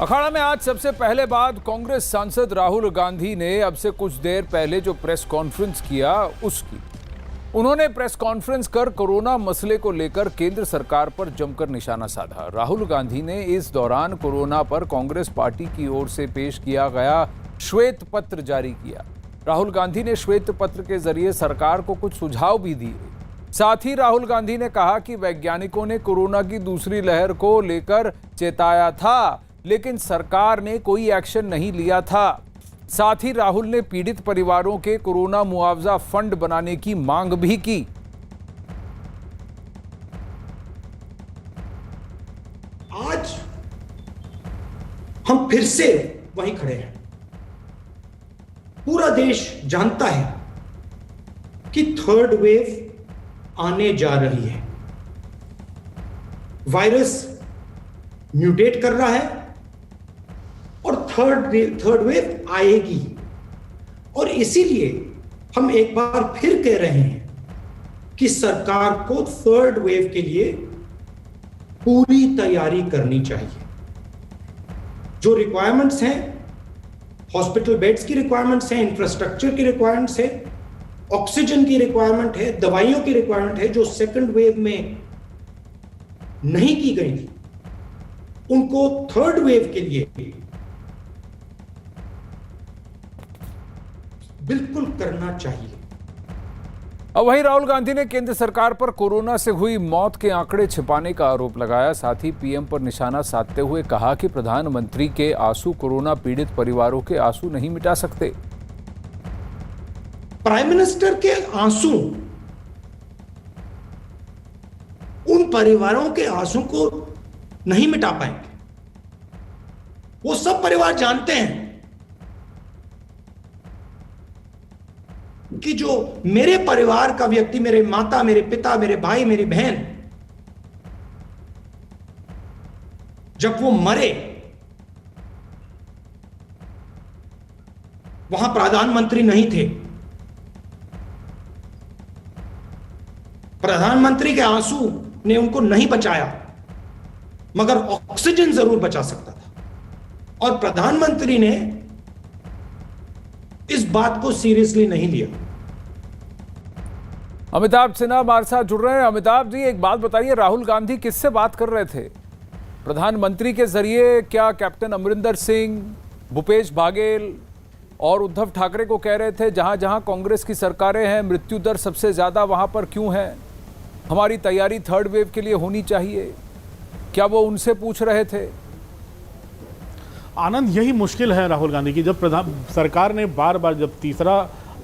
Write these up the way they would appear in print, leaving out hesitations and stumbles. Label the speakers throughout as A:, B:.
A: अखाड़ा में आज सबसे पहले बाद कांग्रेस सांसद राहुल गांधी ने अब से कुछ देर पहले जो प्रेस कॉन्फ्रेंस किया उसकी उन्होंने प्रेस कॉन्फ्रेंस कर कोरोना मसले को लेकर केंद्र सरकार पर जमकर निशाना साधा। राहुल गांधी ने इस दौरान कोरोना पर कांग्रेस पार्टी की ओर से पेश किया गया श्वेत पत्र जारी किया। राहुल गांधी ने श्वेत पत्र के जरिए सरकार को कुछ सुझाव भी दिए। साथ ही राहुल गांधी ने कहा कि वैज्ञानिकों ने कोरोना की दूसरी लहर को लेकर चेताया था, लेकिन सरकार ने कोई एक्शन नहीं लिया था। साथ ही राहुल ने पीड़ित परिवारों के कोरोना मुआवजा फंड बनाने की मांग भी की।
B: आज हम फिर से वहीं खड़े हैं। पूरा देश जानता है कि थर्ड वेव आने जा रही है। वायरस म्यूटेट कर रहा है और थर्ड वेव आएगी। और इसीलिए हम एक बार फिर कह रहे हैं कि सरकार को थर्ड वेव के लिए पूरी तैयारी करनी चाहिए। जो रिक्वायरमेंट्स हैं, हॉस्पिटल बेड्स की रिक्वायरमेंट्स हैं, इंफ्रास्ट्रक्चर की रिक्वायरमेंट्स है, ऑक्सीजन की रिक्वायरमेंट है, दवाइयों की रिक्वायरमेंट है, जो सेकंड वेव में नहीं की गई थी, उनको थर्ड वेव के लिए बिल्कुल करना चाहिए।
A: अब वहीं राहुल गांधी ने केंद्र सरकार पर कोरोना से हुई मौत के आंकड़े छिपाने का आरोप लगाया। साथ ही पीएम पर निशाना साधते हुए कहा कि प्रधानमंत्री के आंसू कोरोना पीड़ित परिवारों के आंसू नहीं मिटा सकते।
B: प्राइम मिनिस्टर के आंसू उन परिवारों के आंसू को नहीं मिटा पाएंगे। वो सब परिवार जानते हैं कि जो मेरे परिवार का व्यक्ति, मेरे माता, मेरे पिता, मेरे भाई, मेरी बहन, जब वो मरे, वहां प्रधानमंत्री नहीं थे। प्रधानमंत्री के आंसू ने उनको नहीं बचाया, मगर ऑक्सीजन जरूर बचा सकता था। और प्रधानमंत्री ने इस बात को सीरियसली नहीं लिया।
A: अमिताभ सिन्हा हमारे साथ जुड़ रहे हैं। अमिताभ जी, एक बात बताइए, राहुल गांधी किससे बात कर रहे थे? प्रधानमंत्री के जरिए क्या कैप्टन अमरिंदर सिंह, भूपेश बाघेल और उद्धव ठाकरे को कह रहे थे जहां जहां कांग्रेस की सरकारें हैं मृत्यु दर सबसे ज्यादा वहां पर क्यों है? हमारी तैयारी थर्ड वेव के लिए होनी चाहिए। क्या वो उनसे पूछ रहे थे?
C: आनंद, यही मुश्किल है राहुल गांधी की। जब सरकार ने बार बार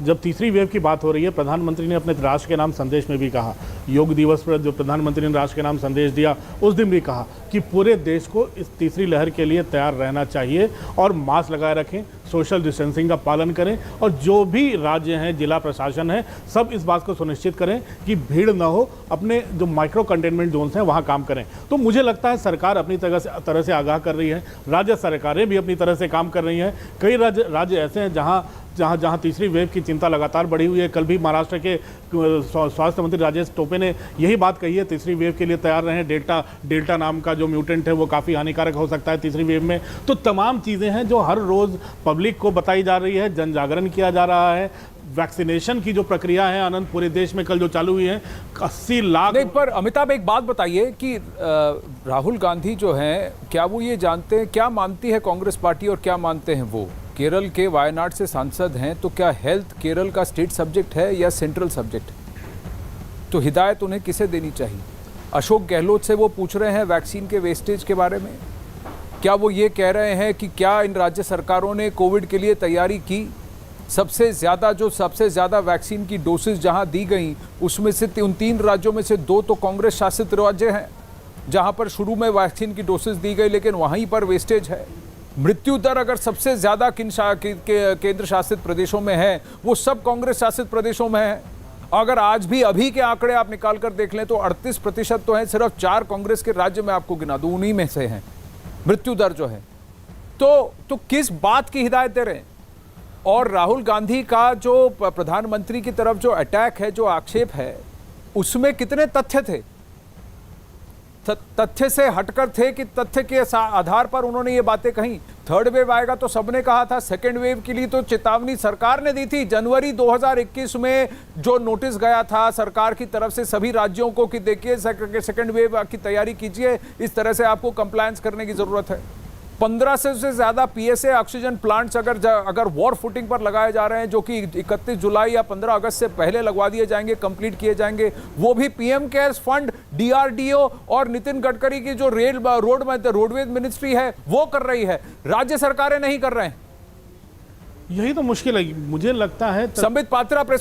C: जब तीसरी वेव की बात हो रही है, प्रधानमंत्री ने अपने राष्ट्र के नाम संदेश में भी कहा, योग दिवस पर जो प्रधानमंत्री ने राष्ट्र के नाम संदेश दिया उस दिन भी कहा कि पूरे देश को इस तीसरी लहर के लिए तैयार रहना चाहिए और मास्क लगाए रखें, सोशल डिस्टेंसिंग का पालन करें और जो भी राज्य हैं, जिला प्रशासन है, सब इस बात को सुनिश्चित करें कि भीड़ ना हो, अपने जो माइक्रो कंटेनमेंट जोन्स हैं वहाँ काम करें। तो मुझे लगता है सरकार अपनी तरह से आगाह कर रही है, राज्य सरकारें भी अपनी तरह से काम कर रही हैं। कई राज्य ऐसे हैं जहाँ तीसरी वेव की चिंता लगातार बढ़ी हुई है। कल भी महाराष्ट्र के स्वास्थ्य मंत्री राजेश टोपे ने यही बात कही है, तीसरी वेव के लिए तैयार रहें। डेल्टा नाम का जो म्यूटेंट है वो काफ़ी हानिकारक हो सकता है तीसरी वेव में। तो तमाम चीज़ें हैं जो हर रोज़ पब्लिक को बताई जा रही है, जन जागरण किया जा रहा है। वैक्सीनेशन की जो प्रक्रिया है आनंद, पूरे देश में कल जो चालू हुई है 80 लाख।
A: नहीं, पर अमिताभ एक बात बताइए कि राहुल गांधी जो हैं, क्या वो ये जानते हैं, क्या मानती है कांग्रेस पार्टी और क्या मानते हैं वो? केरल के वायनाड से सांसद हैं, तो क्या हेल्थ केरल का स्टेट सब्जेक्ट है या सेंट्रल सब्जेक्ट? तो हिदायत उन्हें किसे देनी चाहिए? अशोक गहलोत से वो पूछ रहे हैं वैक्सीन के वेस्टेज के बारे में? क्या वो ये कह रहे हैं कि क्या इन राज्य सरकारों ने कोविड के लिए तैयारी की? सबसे ज़्यादा वैक्सीन की डोसेज जहां दी गई, उसमें से उन 3 राज्यों में से 2 तो कांग्रेस शासित राज्य हैं जहां पर शुरू में वैक्सीन की डोसेज दी गई, लेकिन वहीं पर वेस्टेज है। मृत्यु दर अगर सबसे ज़्यादा किन केंद्र शासित प्रदेशों में है, वो सब कांग्रेस शासित प्रदेशों में है। अगर आज भी अभी के आंकड़े आप निकाल कर देख लें तो 38% तो हैं, सिर्फ 4 कांग्रेस के राज्य में आपको गिना दूं, उन्हीं में से हैं मृत्यु दर जो है। तो किस बात की हिदायत दे रहे हैं? और राहुल गांधी का जो प्रधानमंत्री की तरफ जो अटैक है, जो आक्षेप है, उसमें कितने तथ्य थे? तथ्य से हटकर थे कि तथ्य के आधार पर उन्होंने ये बातें कही? थर्ड वेव आएगा तो सबने कहा था, सेकेंड वेव के लिए तो चेतावनी सरकार ने दी थी। जनवरी 2021 में जो नोटिस गया था सरकार की तरफ से सभी राज्यों को कि देखिए सेकेंड वेव की तैयारी कीजिए, इस तरह से आपको कंप्लायंस करने की जरूरत है। 15 से ज्यादा पीएसए ऑक्सीजन प्लांट्स अगर वॉर फुटिंग पर लगाए जा रहे हैं, जो कि 31 जुलाई या 15 अगस्त से पहले लगवा दिए जाएंगे, कंप्लीट किए जाएंगे, वो भी पीएम केयर्स फंड, डीआरडीओ और नितिन गडकरी की जो रोडवेज मिनिस्ट्री है वो कर रही है, राज्य सरकारें नहीं कर रहे हैं।
C: यही तो मुश्किल है, मुझे लगता है।
A: संबित पात्रा